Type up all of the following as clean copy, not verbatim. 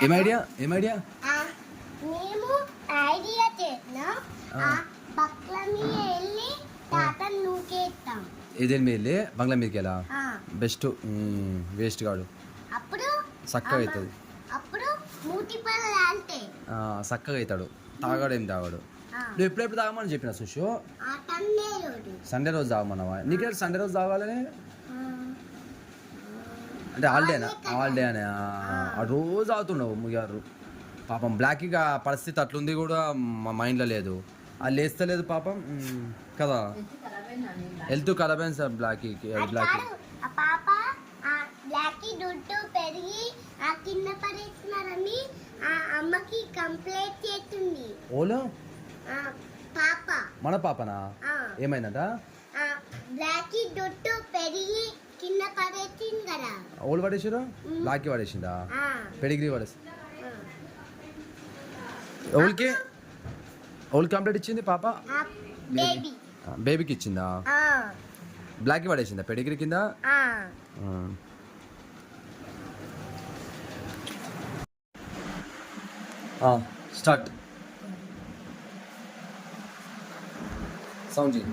ఏం ఐడియా మేము ఐడియా చేసినాం పక్కల మీద వెళ్ళి తాతను నూకేస్తాం. ఏదేని మీద వెళ్ళి బంగ్లా మీదకి వెళ్ళా బెస్ట్ వేస్ట్ కాడు అప్పుడు చక్కగా అవుతుంది. అప్పుడు మూతి పనులు అంటే చక్కగా అవుతాడు. తాగాడు ఏం తాగాడు. నువ్వు ఎప్పుడెప్పుడు తాగమని చెప్పిన సుషు సండే రోజు తాగమన్నావా? నీకే సండే రోజు తాగాలని అంటే హాలిడే అని ఆ రోజు అవుతుండవు ముగారు. పాపం బ్లాక్గా పరిస్థితి అట్లుంది కూడా మా మైండ్లో లేదు. అది లేస్తలేదు పాపం కదా. హెల్త్ ఖరాబ్ అయింది సార్ బ్లాక్కి. అమ్మకి కంప్లైంట్ చేస్తుంది. ఓలో పాప మన పాపనా? ఏమైందట? బ్లాకీ దొట్టు పెరిగి కింద పడేసింది కదా. ఓళ్ళు పడేసారు? బ్లాక్కి పడేసిందా? పెడిగ్రీ పడేసి ఓల్కి కంప్లీట్ ఇచ్చింది పాప. బేబీకి ఇచ్చిందా? బ్లాక్కి పడేసిందా పెడిగ్రీ కింద? స్టార్ట్ సౌండ్ చేయి.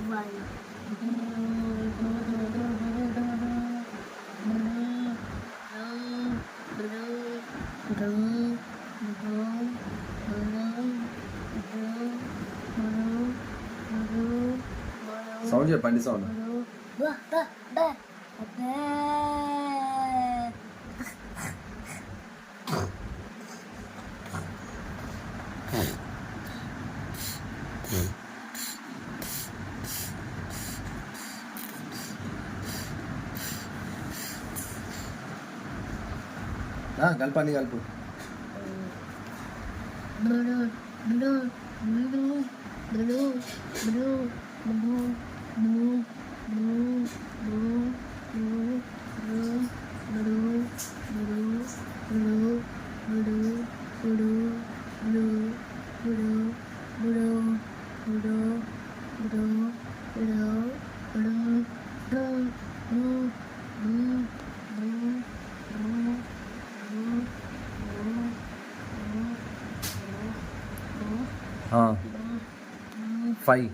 సౌండ్ చెప్పండి. సౌండ్ కలపండి కలుపు. ఫైవ్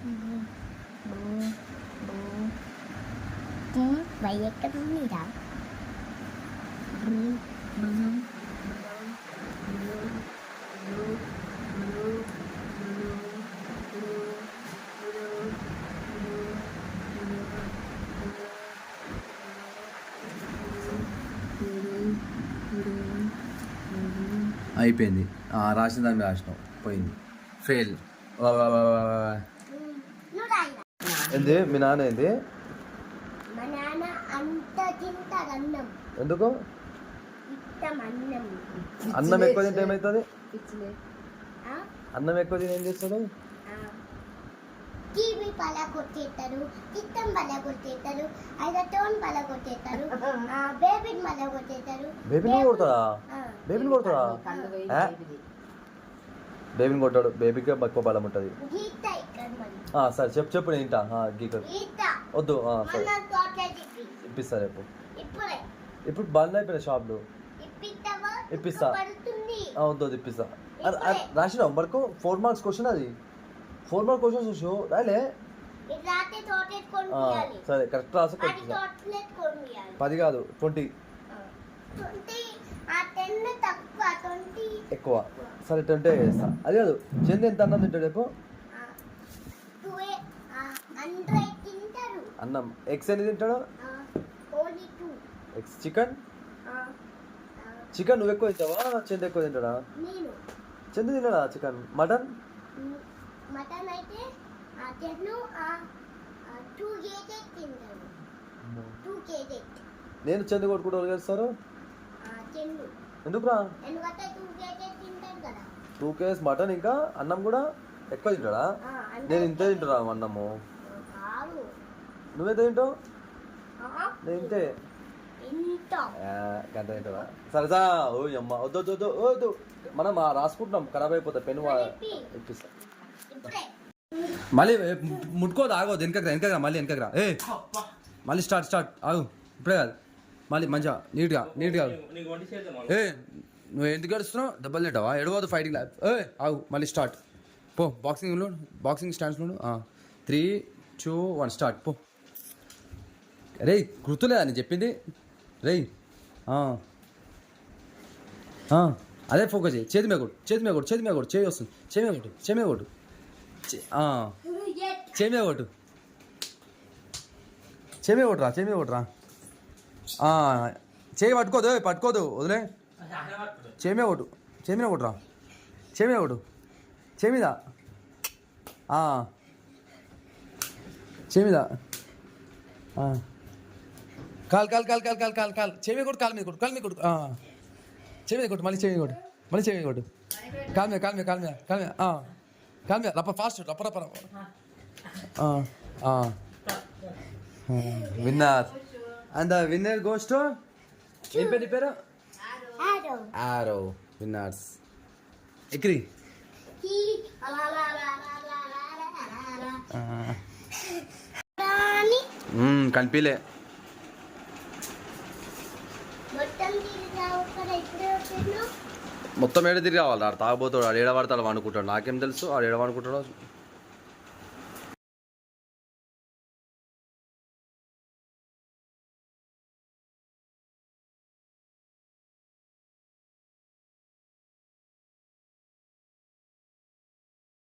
అయిపోయింది. రాసిన దాన్ని రాసినాం పోయింది. ఫెయిల్. ఏంది మీ నాన్న? ఏంది ఎందుకు? అన్నం ఎక్కువ తింటే ఏమవుతుంది? అన్నం ఎక్కువ తిని ఏం చేస్తాడు? బేబీని కొడతాడా? బేబీని కొట్టాడు. బేబీకి ఎక్కువ బలం ఉంటుంది. సరే చెప్పు నేను ఇంటా. గీక వద్దు. ఇప్పిస్తా రేపు. ఇప్పుడు బంద్ అయిపోయిన షాప్లు. ఇప్పిస్తా. వద్దు ఇప్పిస్తా. రాసిన వరకు 4 మార్క్స్ క్వశ్చన్. అది 4 మార్క్స్ క్వశ్చన్ చూసు రాలే. సరే కరెక్ట్ రాసి 10 కాదు 20 ఎక్కువ. సరే 20 చేస్తా. అది కాదు చెంది ఎంత అన్నం తింటాడు రేపు? అన్నం ఎగ్స్ ఎన్ని తింటాడు? ఎగ్స్ చికెన్ నువ్వు ఎక్కువ తింటావా? చందు ఎక్కువ తింటాడా? చందు తిన్నాడా చికెన్? మటన్ నేను చందు కొట్టుకుంటూ కలిస్తారు. ఎందుకురా? 2 kgs మటన్ ఇంకా అన్నం కూడా ఎక్కువ తింటాడా? నేను ఇంతే తింటారా అన్నము? నువ్వెంత తింటావు? నేను ఇంతే గంట తింటావా? సరదా. ఓ అమ్మ వద్దు మనం రాసుకుంటున్నాం. ఖరాబ్ అయిపోతుంది పెన్ను. ఇప్పిస్తా. మళ్ళీ ముట్టుకోదు. ఆగోదు. వెనకరా మళ్ళీ వెనకరా. మళ్ళీ స్టార్ట్ ఆగు. ఇప్పుడే కాదు మళ్ళీ మంచిగా నీట్గా నువ్వు ఎందుకు గడుస్తున్నావు? దెబ్బలు తింటావా? ఎడవద్దు ఫైటింగ్ ల్యాబ్. ఆగు, మళ్ళీ స్టార్ట్. పో బాక్సింగ్ స్టాండ్స్లో 3, 2, 1 స్టార్ట్. పో. రే గుర్తులేదా నేను చెప్పింది? రే అదే ఫోకస్ చేయి. చేతి మీద కొట్టు, చేయి వస్తుంది. చేయి మీద కొట్టు. చేయి మీద కొట్టురా. చేయి పట్టుకోదు వదిలే. చేయి మీద కొట్టు. కొట్టురా. చేయి మీద కొట్టు. చేయి మీద కాల్ చేయి మీద కొట్టు. కాలు మీద కొట్టు. చేయి మీద కొట్టు. మళ్ళీ చేయి మీద కొట్టు. కాలు మీద రప్ప ఫాస్ట్ రప్ప. Winner. And the winner goes to ఏం పేరు? ఆరో. విన్నర్స్ ఎక్రి. కనిపిలే. మొత్తం ఏడ తిరిగి రావాలి. ఆడు తాగబోతాడు. ఆడు ఏడ పడతాడు అనుకుంటాడు. నాకేం తెలుసు ఆడు ఏడ అనుకుంటాడో.